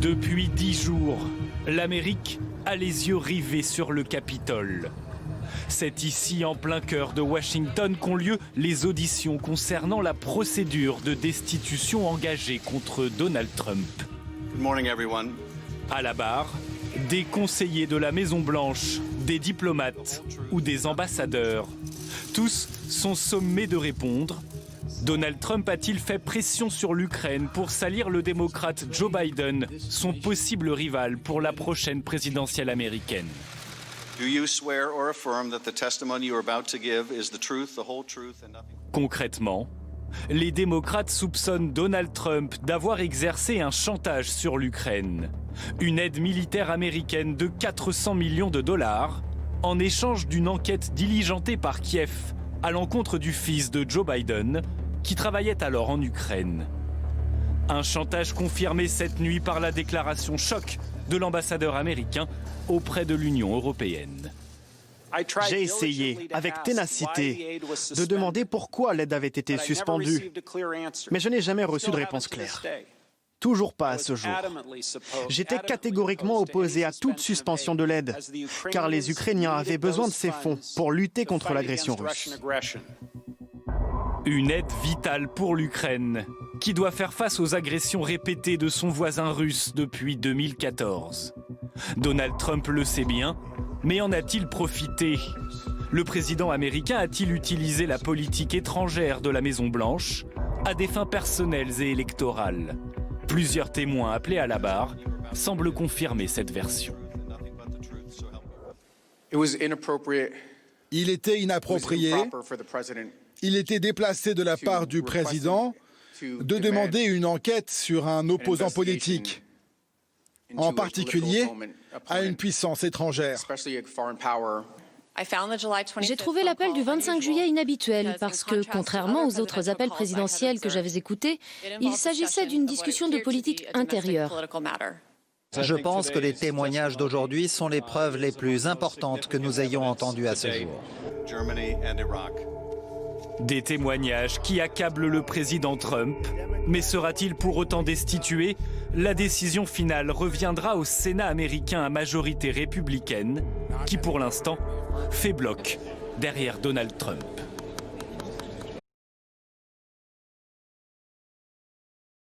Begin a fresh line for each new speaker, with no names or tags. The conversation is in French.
Depuis 10 jours, l'Amérique a les yeux rivés sur le Capitole. C'est ici, en plein cœur de Washington, qu'ont lieu les auditions concernant la procédure de destitution engagée contre Donald Trump.
Good morning, everyone.
À la barre, des conseillers de la Maison-Blanche, des diplomates ou des ambassadeurs. Tous sont sommés de répondre. Donald Trump a-t-il fait pression sur l'Ukraine pour salir le démocrate Joe Biden, son possible rival pour la prochaine présidentielle américaine?
Do you swear or affirm that the testimony you're about to give is the truth, the whole truth and nothing?
Concrètement, les démocrates soupçonnent Donald Trump d'avoir exercé un chantage sur l'Ukraine. Une aide militaire américaine de 400 millions de dollars en échange d'une enquête diligentée par Kiev à l'encontre du fils de Joe Biden, qui travaillait alors en Ukraine. Un chantage confirmé cette nuit par la déclaration choc de l'ambassadeur américain auprès de l'Union européenne.
J'ai essayé, avec ténacité, de demander pourquoi l'aide avait été suspendue, mais je n'ai jamais reçu de réponse claire. Toujours pas à ce jour. J'étais catégoriquement opposé à toute suspension de l'aide, car les Ukrainiens avaient besoin de ces fonds pour lutter contre l'agression russe.
Une aide vitale pour l'Ukraine, qui doit faire face aux agressions répétées de son voisin russe depuis 2014. Donald Trump le sait bien, mais en a-t-il profité? Le président américain a-t-il utilisé la politique étrangère de la Maison-Blanche à des fins personnelles et électorales? Plusieurs témoins appelés à la barre semblent confirmer cette version.
Il était inapproprié, il était déplacé de la part du président de demander une enquête sur un opposant politique, en particulier à une puissance étrangère.
J'ai trouvé l'appel du 25 juillet inhabituel parce que, contrairement aux autres appels présidentiels que j'avais écoutés, il s'agissait d'une discussion de politique intérieure.
Je pense que les témoignages d'aujourd'hui sont les preuves les plus importantes que nous ayons entendues à ce jour.
Des témoignages qui accablent le président Trump. Mais sera-t-il pour autant destitué? La décision finale reviendra au Sénat américain à majorité républicaine, qui pour l'instant fait bloc derrière Donald Trump.